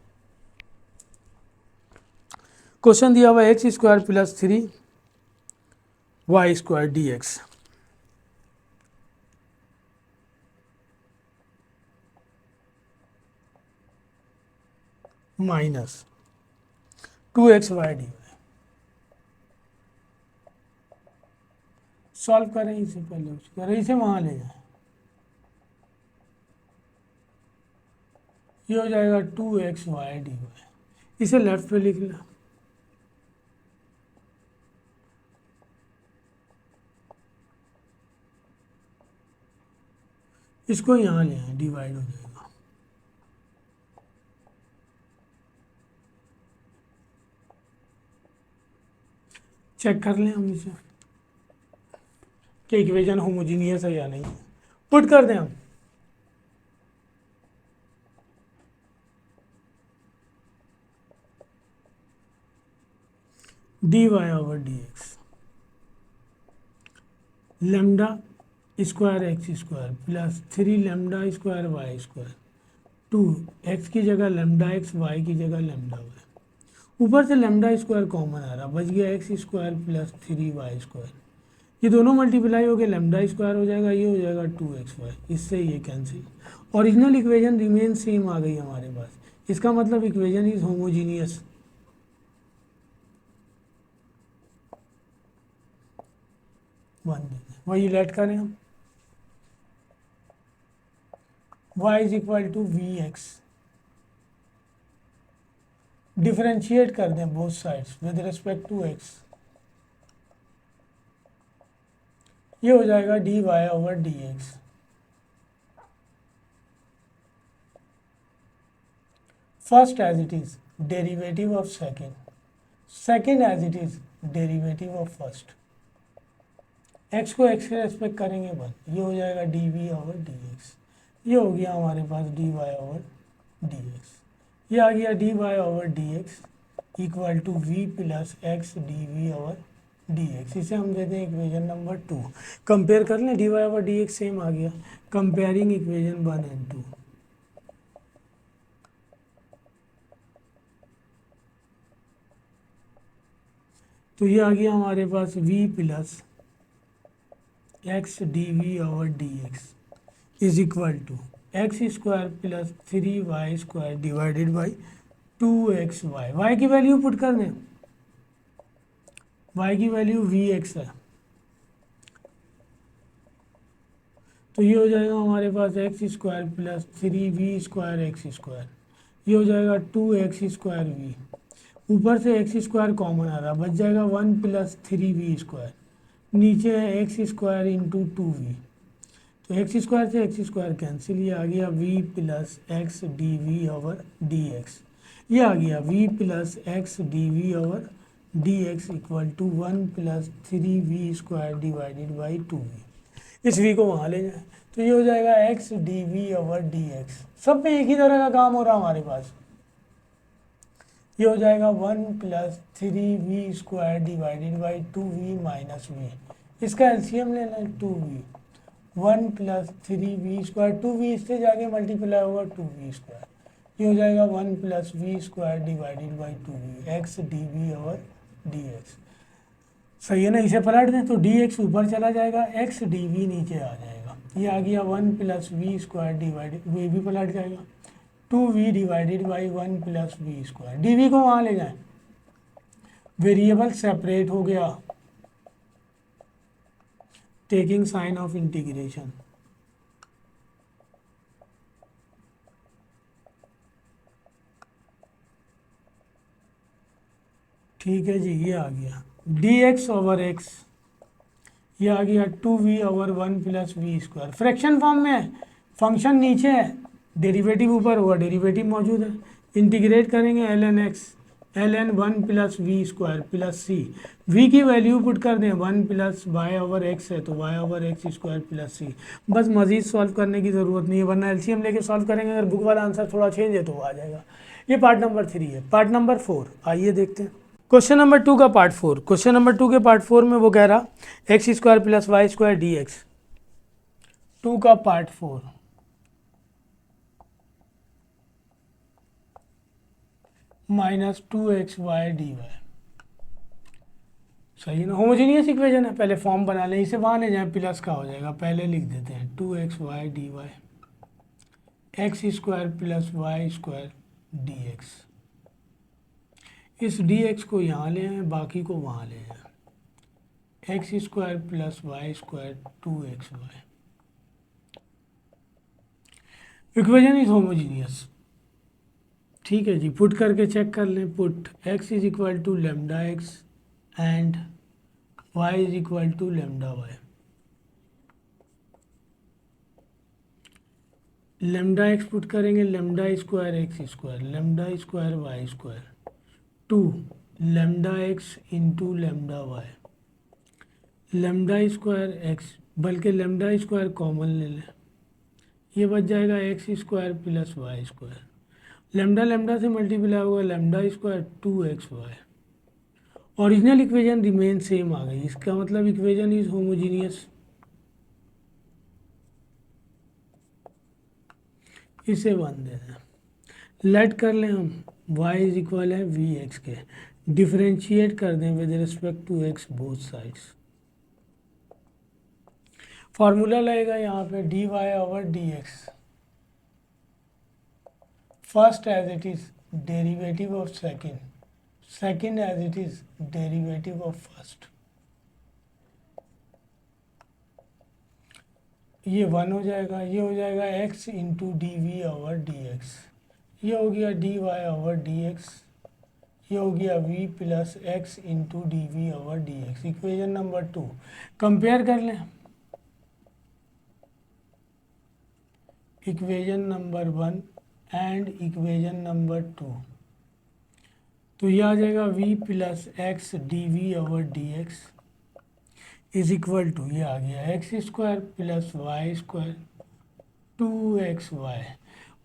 क्वेश्चन दिया हुआ है x² plus 3y² dx minus 2xy dy। Solve करें, इसे पहले करें, इसे वहाँ ले जाएं, ये हो जाएगा 2xy dy, इसे लेफ्ट पे लिख लें, इसको यहाँ ले आए, डिवाइड हो जाएगा। चेक कर लें हम इसे कि इक्वेशन होमोजीनियस है या नहीं, पुट कर दें हम, dy/dx lambda square x² plus 3 lambda square y², 2 x की जगह लैम्डा x, y की जगह लैम्डा y, ऊपर से लैम्डा स्क्वायर कॉमन आ रहा, बच गया x² प्लस 3y², ये दोनों मल्टीप्लाई हो गए लैम्डा स्क्वायर हो जाएगा, ये हो जाएगा 2xy, इससे ये cancel, original equation remain same आ गई हमारे पास, इसका मतलब इक्वेशन इज होमोजीनियस। वही लेट करें हम, y is equal to vx, differentiate कर दें both sides with respect to x, ये हो जाएगा dy/dx, first as it is derivative of second, second as it is derivative of first, x को x के रेस्पेक्ट करेंगे बस, ये हो जाएगा dv/dx, ये हो गया हमारे पास dy/dx, ये आ गया dy/dx equal to v plus x dv/dx, इसे हम देते हैं इक्वेशन नंबर 2। कंपेयर कर लें, dy/dx सेम आ गया, कंपेयरिंग इक्वेशन 1 एंड 2, तो ये आ गया हमारे पास v plus x dv/dx is equal to x² plus 3y² divided by 2xy, y की वैल्यू पुट कर दें, y की वैल्यू vx है, तो ये हो जाएगा हमारे पास x² प्लस 3v² x², ये हो जाएगा 2x² v, ऊपर से एक्स स्क्वायर कॉमन आ रहा, बच जाएगा 1 + 3v²। नीचे है एक्स स्क्वायर इंटू 2v, तो एक्स स्क्वायर से एक्स स्क्वायर कैंसिल, ये आ गया v + x dv/dx। ये आ गया v + x dv/dx equal to 1 + 3v² divided by 2v। इस v को वहाँ ले जाए तो ये हो जाएगा x dv/dx। सब में एक ही तरह का काम हो रहा हमारे पास। ये हो जाएगा 1 + 3v² divided by 2v minus v। इसका एलसीएम ले लें 2v, 1 + 3v², 2v इससे जाके मल्टीप्लाई होगा 2v²। ये हो जाएगा 1 + v² divided by 2v x dv/dx। सही है ना, इसे पलट दें तो dx ऊपर चला जाएगा, x dv नीचे आ जाएगा। ये आ गया 1 + v² डिवाइडेड, वे भी पलट जाएगा 2v divided by 1 + v²। dv को वहाँ ले जाएं, वेरिएबल सेपरेट हो गया, टेकिंग साइन ऑफ इंटीग्रेशन। ठीक है जी, ये आ गया dx/x, ये आ गया 2v/1 + v²। फ्रैक्शन फॉर्म में है, फंक्शन नीचे है, डेरिवेटिव ऊपर होगा, डेरिवेटिव मौजूद है। इंटीग्रेट करेंगे ln x, ln 1 + v² plus c। v की वैल्यू पुट कर दें, 1 + y/x है तो y/x² प्लस c। बस मज़ीद सॉल्व करने की ज़रूरत नहीं है, वरना एलसीएम लेके सॉल्व करेंगे, अगर बुक वाला आंसर थोड़ा चेंज है तो वो आ जाएगा। ये पार्ट नंबर 3 है। पार्ट नंबर 4 आइए देखते हैं। क्वेश्चन नंबर 2 का पार्ट 4। क्वेश्चन नंबर 2 के पार्ट 4 में वो कह रहा x² + y² dx। 2 का पार्ट 4 माइनस 2xy dy। सही है ना, होमोजीनियस इक्वेशन है। पहले फॉर्म बना लें, इसे वहाँ ले जाएं, प्लस का हो जाएगा, पहले लिख देते हैं 2xy dy x² + y² dx। इस dx को यहाँ ले आए, बाकी को वहाँ ले जाएं, x² + y² 2xy। Equation is homogeneous. ठीक है जी, पुट करके चेक कर लें। Put x = λx and y = λy। λx put करेंगे, λ² x² λ² y² 2 λx into λy, λ² x, बल्कि λ² कॉमन ले लें, ये बच जाएगा x² + y²। लैम्डा लैम्डा से मल्टीप्लाई होगा, λ² 2xy। Original equation remain same आ गई, इसका मतलब इक्वेशन इज होमोजीनियस। इसे 1 दे दें, लेट कर लें हम y = है vx के, डिफरेंशिएट कर दें with respect to x both sides. Formula लगेगा यहाँ पे dy/dx। First as it is derivative of second, second as it is derivative of first. ये 1 हो जाएगा, ये हो जाएगा x इंटू dv/dx, ये हो गया dy/dx, ये हो गया v + x into dv/dx। Equation number 2 compare कर लें, equation number 1 and equation number 2। तो ये आ जाएगा v + x dv/dx is equal to, ये आ गया x² + y² 2xy।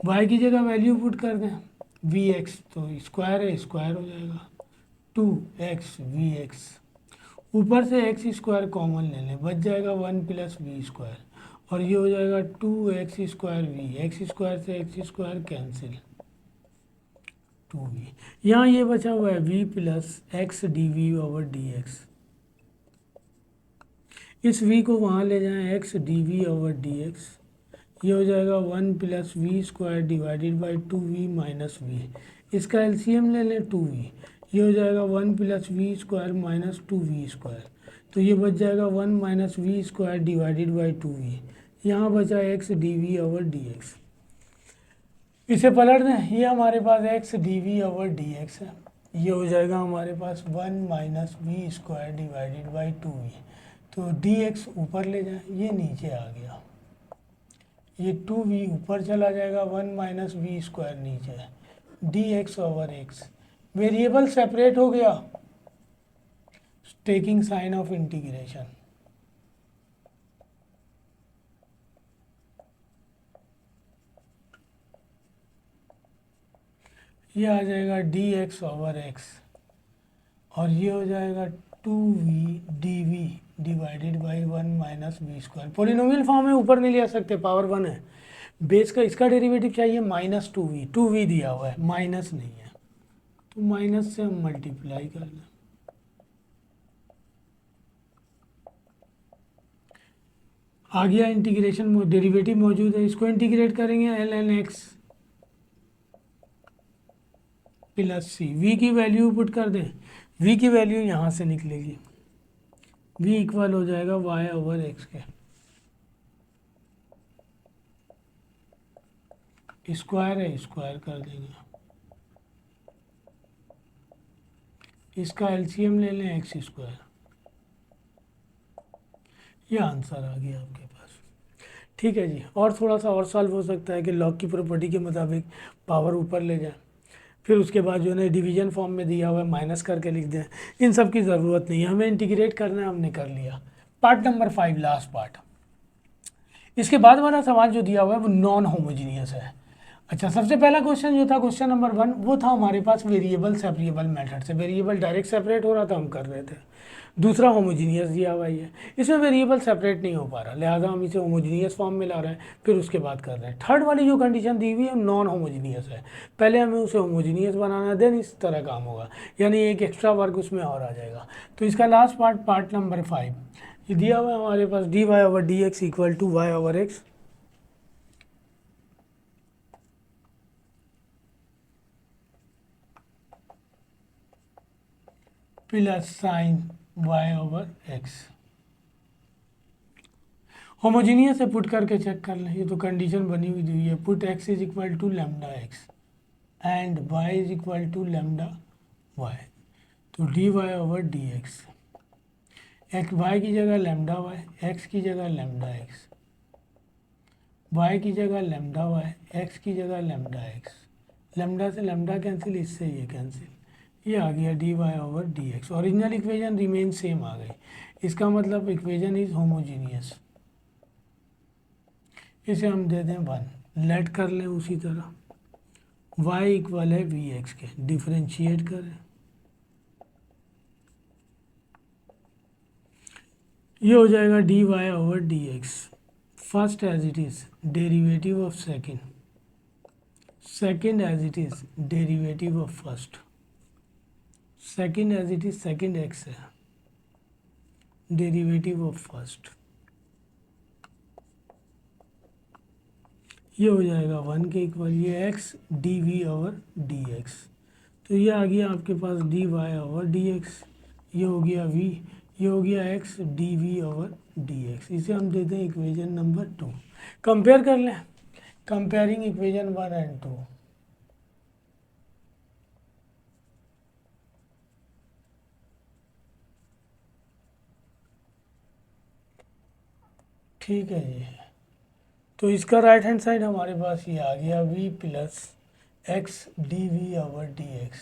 y की जगह वैल्यू पुट कर दें, vx तो स्क्वायर है, स्क्वायर हो जाएगा 2x vx। ऊपर से x² कॉमन ले लें, बच जाएगा 1 + v², और ये हो जाएगा 2x² v, x² से x² कैंसिल 2v। यहाँ ये बचा हुआ है v + x dv/dx। इस v को वहाँ ले जाएं, x dv/dx, ये हो जाएगा 1 + v² divided by 2v minus v। इसका एलसीएम ले लें 2v, ये हो जाएगा 1 + v² माइनस 2v², तो ये बच जाएगा 1 - v² डिवाइडेड बाई 2v। यहाँ बचा x dv/dx। इसे पलट दें, ये हमारे पास x dv/dx है, ये हो जाएगा हमारे पास 1 minus v square divided by 2v। तो डी एक्स ऊपर ले जाए, ये नीचे आ गया, ये 2v ऊपर चला जाएगा, 1 माइनस वी स्क्वायर नीचे है, D x over x. Variable separate हो गया, टेकिंग साइन ऑफ इंटीग्रेशन। ये आ जाएगा डी एक्स ओवर एक्स, और ये हो जाएगा 2v d divided by 1 minus v square. Polynomial form में ऊपर नहीं ले सकते, पावर 1 है, बेस का इसका डेरिवेटिव चाहिए माइनस 2v दिया हुआ है, माइनस नहीं है, तो माइनस से हम मल्टीप्लाई कर लें। आ गया इंटीग्रेशन, डेरिवेटिव मौजूद है, इसको इंटीग्रेट करेंगे ln x प्लस सी। v की वैल्यू पुट कर दें, v की वैल्यू यहाँ से निकलेगी, v इक्वल हो जाएगा y ओवर x के, स्क्वायर है स्क्वायर कर देंगे, इसका एलसीएम ले लें एक्स स्क्वायर। ये आंसर आ गया आपके पास। ठीक है जी, और थोड़ा सा और सॉल्व हो सकता है कि लॉग की प्रॉपर्टी के मुताबिक पावर ऊपर ले जाए, फिर उसके बाद जो है डिवीजन फॉर्म में दिया हुआ है माइनस करके लिख दें। इन सब की ज़रूरत नहीं है, हमें इंटीग्रेट करना है, हमने कर लिया। Part number 5 last part. इसके बाद वाला सवाल जो दिया हुआ है वो नॉन होमोजीनियस है। अच्छा, सबसे पहला क्वेश्चन जो था क्वेश्चन नंबर 1 वो था हमारे पास वेरिएबल सेपरेबल मेथड से, वेरिएबल डायरेक्ट सेपरेट हो रहा था, हम कर रहे थे। दूसरा होमोजीनियस दिया हुआ है, इसमें वेरिएबल सेपरेट नहीं हो पा रहा, लिहाजा हम इसे होमोजीनियस फॉर्म में ला रहे हैं, फिर उसके बाद कर रहे हैं। थर्ड वाली जो कंडीशन दी हुई है नॉन होमोजीनियस है, पहले हमें उसे होमोजीनियस बनाना, देन इस तरह काम होगा, यानी एक एक्स्ट्रा वर्क उसमें और आ जाएगा। तो इसका लास्ट पार्ट, पार्ट नंबर 5, ये दिया हुआ है हमारे पास dy over D x equal to y over x plus sine y over x। Homogeneous से पुट करके चेक कर लें, ये तो कंडीशन बनी हुई दी है, put x is equal to lambda x and y is equal to lambda y। तो dy over D x, y की जगह लेमडा y, x की जगह लेमडा x, y की जगह लेमडा y, x की जगह लेमडा x, लेमडा से लेमडा कैंसिल, इससे ये कैंसिल, ये आ गया dy over D X. Original equation remain same आ गई, इसका मतलब इक्वेशन इज होमोजीनियस। इसे हम दे दें 1, लेट कर लें उसी तरह, y इक्वल है वी एक्स के, डिफ्रेंशिएट करें, ये हो जाएगा dy over D x, first as it is derivative of second, second as it is derivative of first, second as it is second x है, डेरिवेटिव ऑफ फर्स्ट, ये हो जाएगा 1 के इक्वल, ये x d we over D x. तो ये आ गया आपके पास dy ओवर डी एक्स, ये हो गया v, ये हो गया x d we over D x. इसे हम देते हैं इक्वेशन नंबर 2। कंपेयर कर लें, कंपेयरिंग इक्वेशन 1 एंड 2। ठीक है जी, तो इसका राइट हैंड साइड हमारे पास ये आ गया v plus x D we over D x,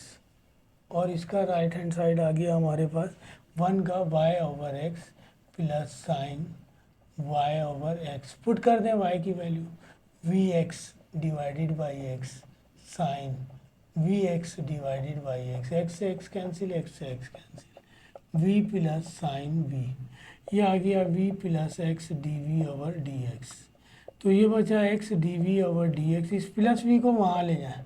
और इसका राइट हैंड साइड आ गया हमारे पास 1 का y over x plus sine y over x. Put कर दें y की value, v x divided by x sine v x divided by x, x से एक्स कैंसिल, एक्स से x cancel, v plus sine v, ये आ गया v plus x D we over D x. तो ये बचा x d we over D x, इस plus v को वहाँ ले जाएं,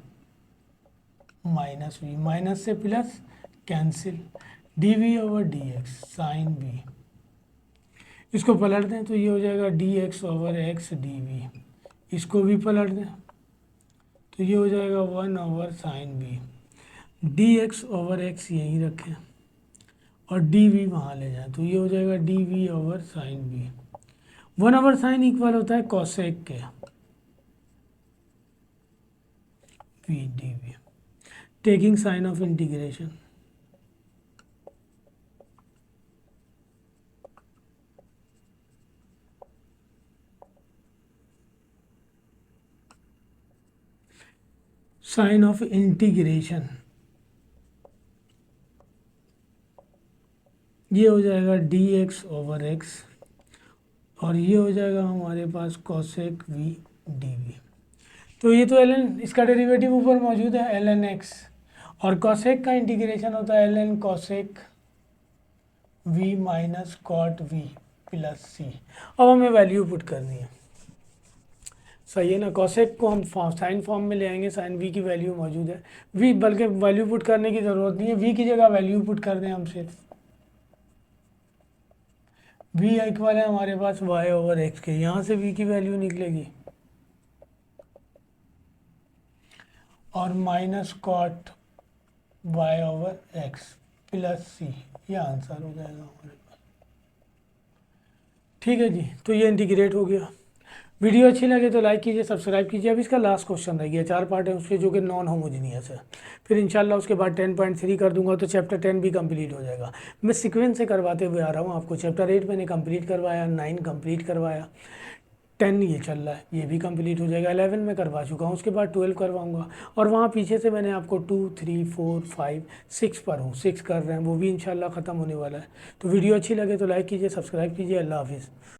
माइनस v, माइनस से plus cancel, d we over D x sine v, इसको पलट दें तो ये हो जाएगा d x over x D v, इसको भी पलट दें तो ये हो जाएगा 1 over sine v, d x over x यहीं रखें और डी वी वहाँ ले जाएं, तो ये हो जाएगा D we over sine v। 1 over sine equal होता है कॉसेक के, v d v. Taking sign of integration, sign of integration ये हो जाएगा डी एक्स ओवर एक्स, और ये हो जाएगा हमारे पास कोसेक वी डी वी। तो ये तो एल एन, इसका डेरिवेटिव ऊपर मौजूद है एल एन एक्स, और कोसेक का इंटीग्रेशन होता है L N cosec V minus cot V plus C. अब हमें वैल्यू पुट करनी है, सही है ना। कोसेक को हम साइन फॉर्म में ले आएंगे, साइन वी की वैल्यू मौजूद है, वी बल्कि वैल्यू पुट करने की ज़रूरत नहीं है, वी की जगह वैल्यू पुट कर दें हम सिर्फ। वी इक्वल है हमारे पास वाई ओवर एक्स के, यहाँ से वी की वैल्यू निकलेगी और minus cot Y over x plus सी, ये आंसर हो जाएगा हमारे पास। ठीक है जी, तो ये इंटीग्रेट हो गया। वीडियो अच्छी लगे तो लाइक कीजिए, सब्सक्राइब कीजिए। अब इसका लास्ट क्वेश्चन रह गया, 4 पार्ट है उसके जो कि नॉन होमोजीनियस है, फिर इंशाल्लाह उसके बाद 10.3 कर दूंगा तो चैप्टर 10 भी कंप्लीट हो जाएगा। मैं सीक्वेंस से करवाते हुए आ रहा हूँ आपको। चैप्टर 8 मैंने कंप्लीट करवाया, 9 कंप्लीट करवाया, 10 ये चल रहा है, ये भी कंप्लीट हो जाएगा, 11 में करवा चुका हूँ, उसके बाद 12 करवाऊँगा, और वहाँ पीछे से मैंने आपको 2, 3, 4, 5, 6 पर हूँ, 6 कर रहे हैं, वो भी इंशाल्लाह ख़त्म होने वाला है। तो वीडियो अच्छी लगे तो लाइक कीजिए, सब्सक्राइब कीजिए। अल्लाह हाफिज़।